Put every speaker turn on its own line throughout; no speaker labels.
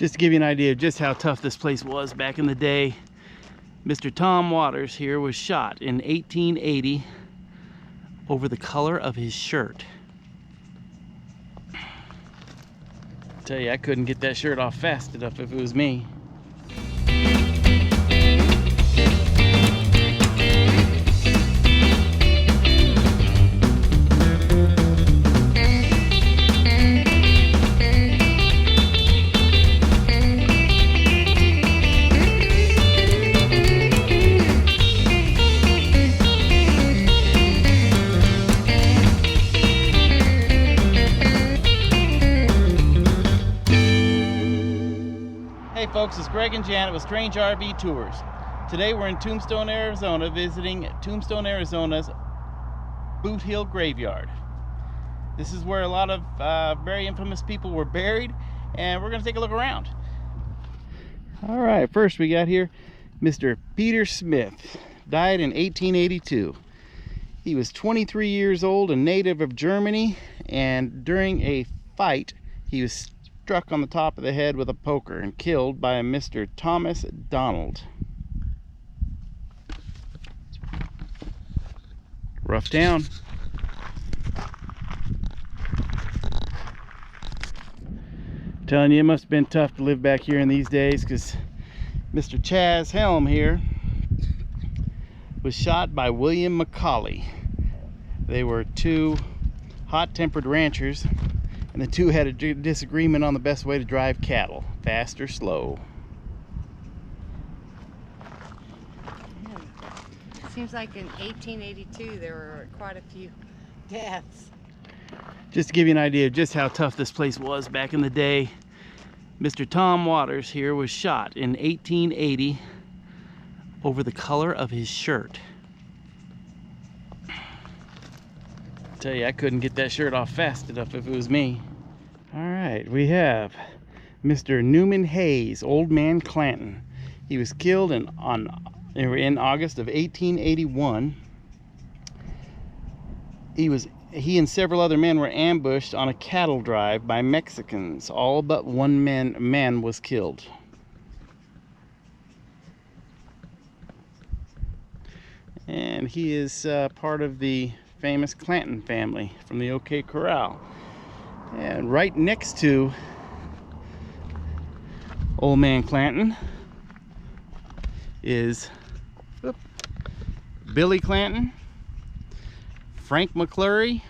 Just to give you an idea of just how tough this place was back in the day, Mr. Tom Waters here was shot in 1880 over the color of his shirt. I tell you, I couldn't get that shirt off fast enough if it was me. Hey folks, it's Greg and Janet with Strange RV Tours. Today we're in Tombstone, Arizona, visiting Tombstone, Arizona's Boot Hill Graveyard. This is where a lot of very infamous people were buried, and we're going to take a look around. Alright, first we got here Mr. Peter Smith, died in 1882. He was 23 years old, a native of Germany, and during a fight he was struck on the top of the head with a poker and killed by a Mr. Thomas Donald. Rough town. Telling you, it must have been tough to live back here in these days, because Mr. Chaz Helm here was shot by William McCauley. They were two hot-tempered ranchers, and the two had a disagreement on the best way to drive cattle, fast or slow.
It seems like in 1882 there were quite a few deaths.
Just to give you an idea of just how tough this place was back in the day, Mr. Tom Waters here was shot in 1880 over the color of his shirt. I tell you, I couldn't get that shirt off fast enough if it was me. Alright, we have Mr. Newman Hayes, Old Man Clanton. He was killed in August of 1881. He and several other men were ambushed on a cattle drive by Mexicans. All but one man was killed. And he is part of the famous Clanton family from the OK Corral. And right next to Old Man Clanton is Billy Clanton, Frank McClurry,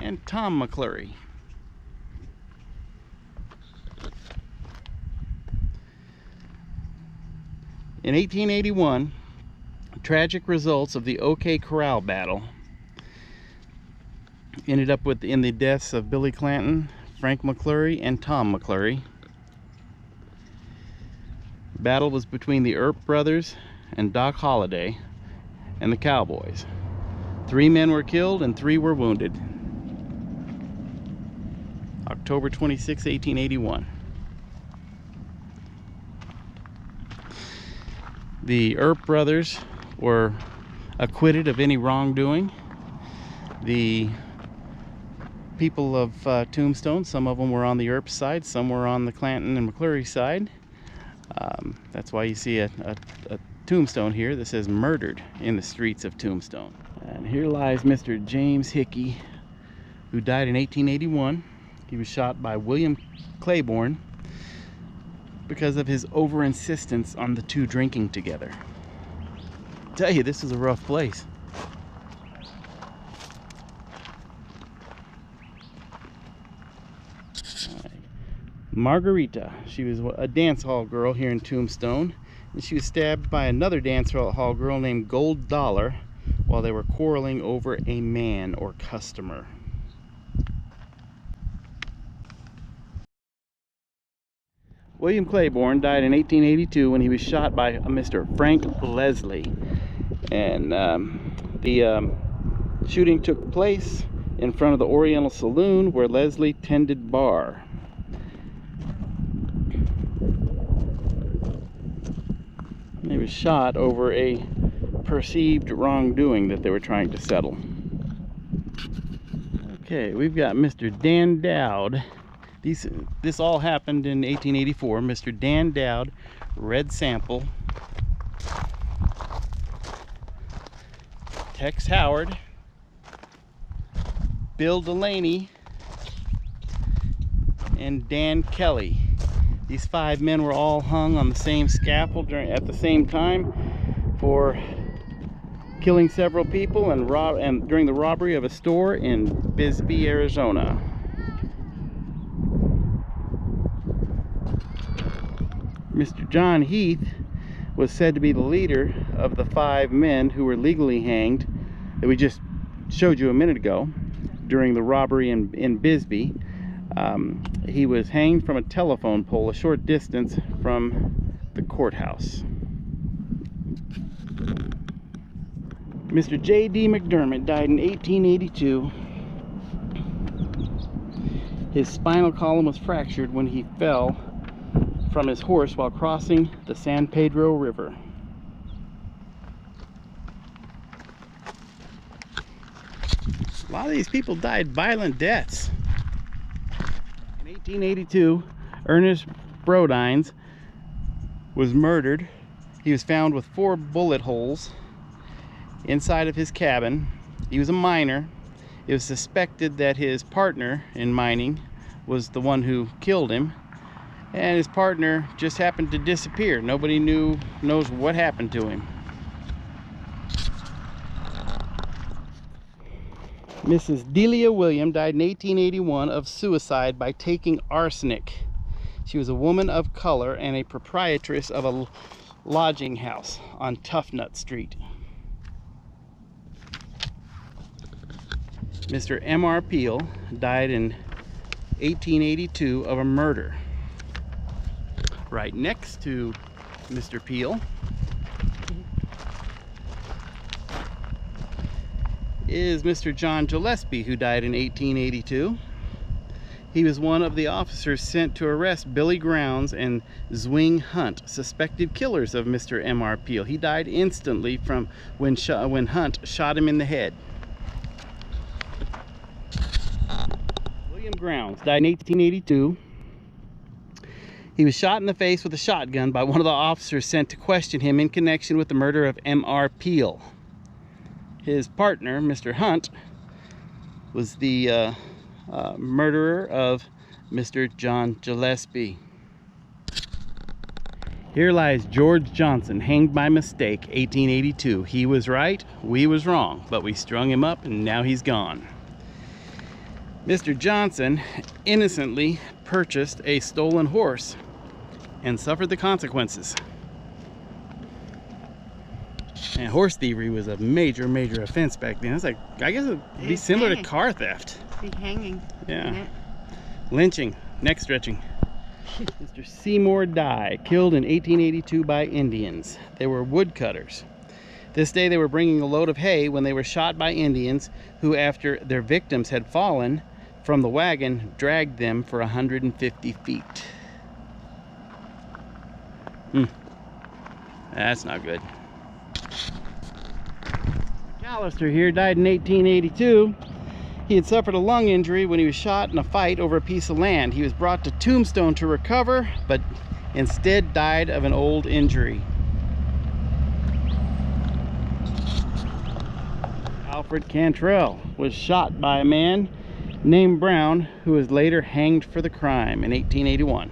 and Tom McClurry. In 1881, tragic results of the OK Corral battle ended up in the deaths of Billy Clanton, Frank McClurry, and Tom McClurry. The battle was between the Earp brothers and Doc Holliday and the Cowboys. 3 men were killed and 3 were wounded. October 26, 1881. The Earp brothers were acquitted of any wrongdoing. The people of Tombstone, some of them were on the Earp side, some were on the Clanton and McClurry side. That's why you see a tombstone here that says "murdered" in the streets of Tombstone. And here lies Mr. James Hickey, who died in 1881. He was shot by William Claiborne because of his over-insistence on the two drinking together. I tell you, this is a rough place. Margarita, she was a dance hall girl here in Tombstone, and she was stabbed by another dance hall girl named Gold Dollar while they were quarreling over a man or customer. William Claiborne died in 1882 when he was shot by Mr. Frank Leslie, and the shooting took place in front of the Oriental Saloon where Leslie tended bar. He was shot over a perceived wrongdoing that they were trying to settle. Okay, we've got Mr. Dan Dowd. This all happened in 1884. Mr. Dan Dowd, red sample. Tex Howard, Bill Delaney, and Dan Kelly. These 5 men were all hung on the same scaffold at the same time for killing several people and during the robbery of a store in Bisbee, Arizona. Mr. John Heath was said to be the leader of the 5 men who were legally hanged that we just showed you a minute ago during the robbery in Bisbee. He was hanged from a telephone pole a short distance from the courthouse. Mr. JD McDermott died in 1882. His spinal column was fractured when he fell from his horse while crossing the San Pedro River. A lot of these people died violent deaths. In 1882, Ernest Dynes was murdered. He was found with 4 bullet holes inside of his cabin. He was a miner. It was suspected that his partner in mining was the one who killed him, and his partner just happened to disappear. Nobody knows what happened to him. Mrs. Delia William died in 1881 of suicide by taking arsenic. She was a woman of color and a proprietress of a lodging house on Toughnut Street. Mr. M.R. Peale died in 1882 of a murder. Right next to Mr. Peale is Mr. John Gillespie, who died in 1882. He was one of the officers sent to arrest Billy Grounds and Zwing Hunt, suspected killers of Mr. M.R. Peale. He died instantly from when Hunt shot him in the head. William Grounds died in 1882. He was shot in the face with a shotgun by one of the officers sent to question him in connection with the murder of M.R. Peale. His partner, Mr. Hunt, was the murderer of Mr. John Gillespie. Here lies George Johnson, hanged by mistake, 1882. He was right, we was wrong, but we strung him up and now he's gone. Mr. Johnson innocently purchased a stolen horse and suffered the consequences. And horse thievery was a major offense back then. It's like, I guess it'd be similar to car theft.
Be hanging.
Yeah. Lynching, neck stretching. Mr. Seymour died, killed in 1882 by Indians. They were woodcutters. This day they were bringing a load of hay when they were shot by Indians who, after their victims had fallen from the wagon, dragged them for 150 feet. That's not good. Alistair here died in 1882. He had suffered a lung injury when he was shot in a fight over a piece of land. He was brought to Tombstone to recover, but instead died of an old injury. Alfred Cantrell was shot by a man named Brown, who was later hanged for the crime in 1881.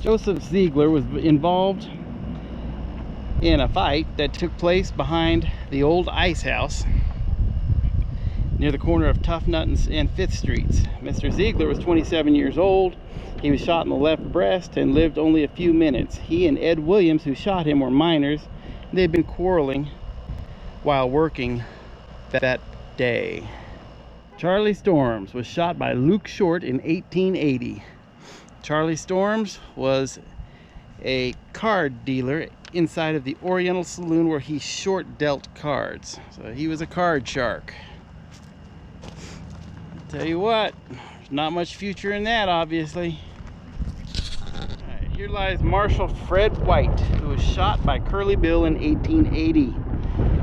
Joseph Ziegler was involved in a fight that took place behind the old ice house near the corner of Toughnut and 5th Streets. Mr. Ziegler was 27 years old. He was shot in the left breast and lived only a few minutes. He and Ed Williams, who shot him, were miners. They had been quarreling while working that day. Charley Storms was shot by Luke Short in 1880. Charley Storms was a card dealer inside of the Oriental Saloon where he short dealt cards. So he was a card shark. Tell you what, there's not much future in that, obviously. Alright, here lies Marshal Fred White, who was shot by Curly Bill in 1880.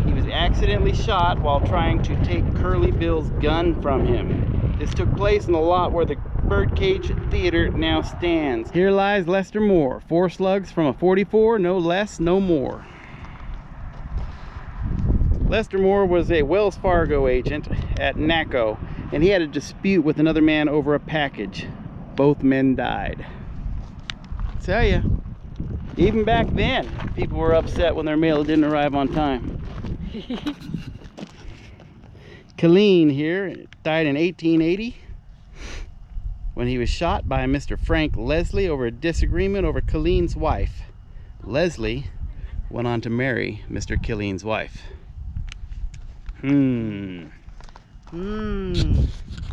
He was accidentally shot while trying to take Curly Bill's gun from him. This took place in the lot where the Birdcage Theater now stands. Here lies Lester Moore. 4 slugs from a .44, no less, no more. Lester Moore was a Wells Fargo agent at NACO, and he had a dispute with another man over a package. Both men died. I tell ya, even back then, people were upset when their mail didn't arrive on time. Killeen here died in 1880 when he was shot by Mr. Frank Leslie over a disagreement over Killeen's wife. Leslie went on to marry Mr. Killeen's wife.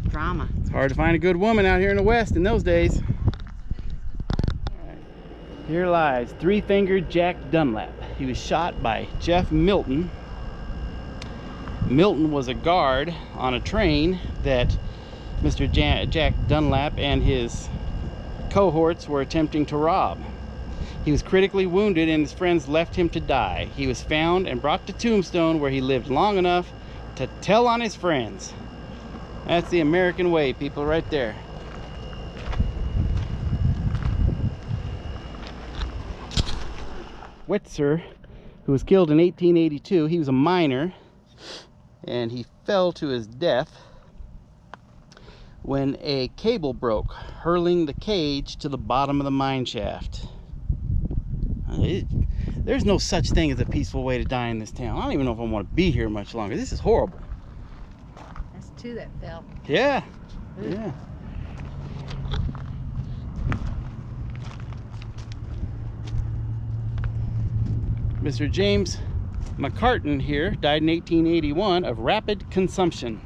Drama.
It's hard to find a good woman out here in the West in those days. Here lies Three-Fingered Jack Dunlap. He was shot by Jeff Milton. Milton was a guard on a train that Mr. Jack Dunlap and his cohorts were attempting to rob. He was critically wounded and his friends left him to die. He was found and brought to Tombstone, where he lived long enough to tell on his friends. That's the American way, people, right there. Witzer, who was killed in 1882, he was a miner, and he fell to his death when a cable broke, hurling the cage to the bottom of the mine shaft. There's no such thing as a peaceful way to die in this town. I don't even know if I want to be here much longer. This is horrible.
That's 2 that fell.
Yeah. Yeah. Mr. James McCartan here died in 1881 of rapid consumption.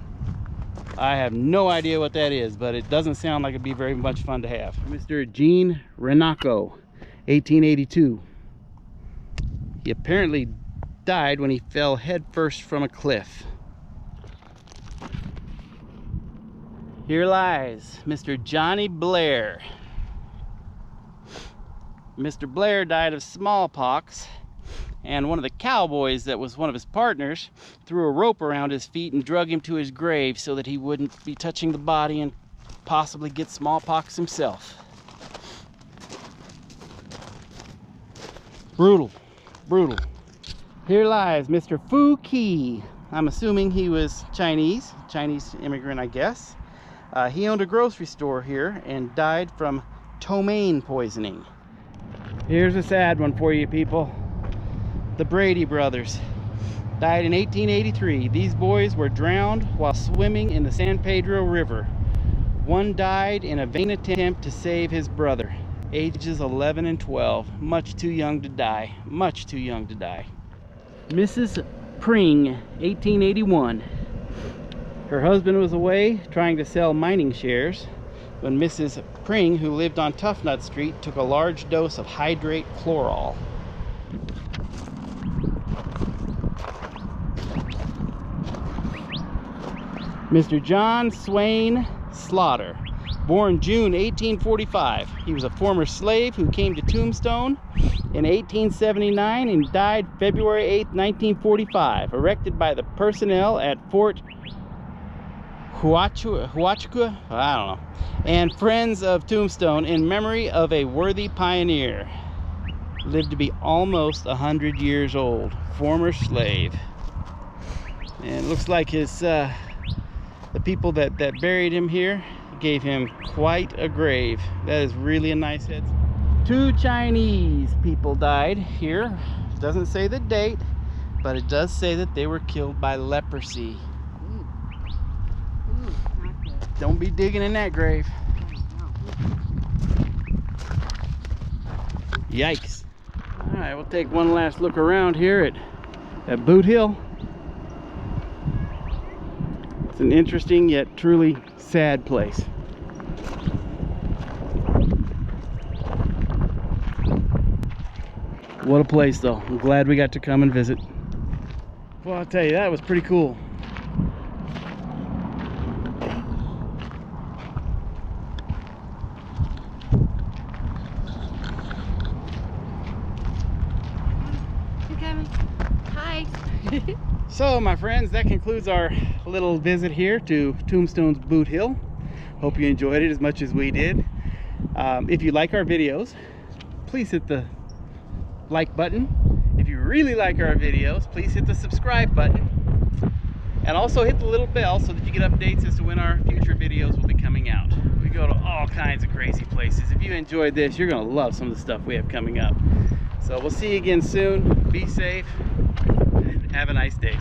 I have no idea what that is, but it doesn't sound like it'd be very much fun to have. Mr. Gene Renico, 1882. He apparently died when he fell headfirst from a cliff. Here lies Mr. Johnny Blair. Mr. Blair died of smallpox, and one of the cowboys that was one of his partners threw a rope around his feet and drug him to his grave so that he wouldn't be touching the body and possibly get smallpox himself. Brutal, brutal. Here lies Mr. Fuki. I'm assuming he was Chinese immigrant, I guess. He owned a grocery store here and died from ptomaine poisoning. Here's a sad one for you people. The Brady Brothers died in 1883. These boys were drowned while swimming in the San Pedro River. One died in a vain attempt to save his brother. Ages 11 and 12. Much too young to die. Much too young to die. Mrs. Pring, 1881. Her husband was away trying to sell mining shares when Mrs. Pring, who lived on Toughnut Street, took a large dose of hydrate chloral. Mr. John Swain Slaughter, born June 1845. He was a former slave who came to Tombstone in 1879 and died February 8, 1945, erected by the personnel at Fort Huachua, I don't know, and friends of Tombstone in memory of a worthy pioneer. Lived to be almost 100 years old, former slave. And it looks like his the people that buried him here gave him quite a grave. That is really a nice head. 2 Chinese people died here. It doesn't say the date, but it does say that they were killed by leprosy. Don't be digging in that grave. Yikes. All right, we'll take one last look around here at Boot Hill. It's an interesting yet truly sad place. What a place though. I'm glad we got to come and visit. Well, I'll tell you, that was pretty cool.
You coming? Hi.
So my friends, that concludes our little visit here to Tombstone's Boot Hill. Hope you enjoyed it as much as we did. If you like our videos, please hit the like button. If you really like our videos, please hit the subscribe button. And also hit the little bell so that you get updates as to when our future videos will be coming out. We go to all kinds of crazy places. If you enjoyed this, you're going to love some of the stuff we have coming up. So we'll see you again soon. Be safe and have a nice day.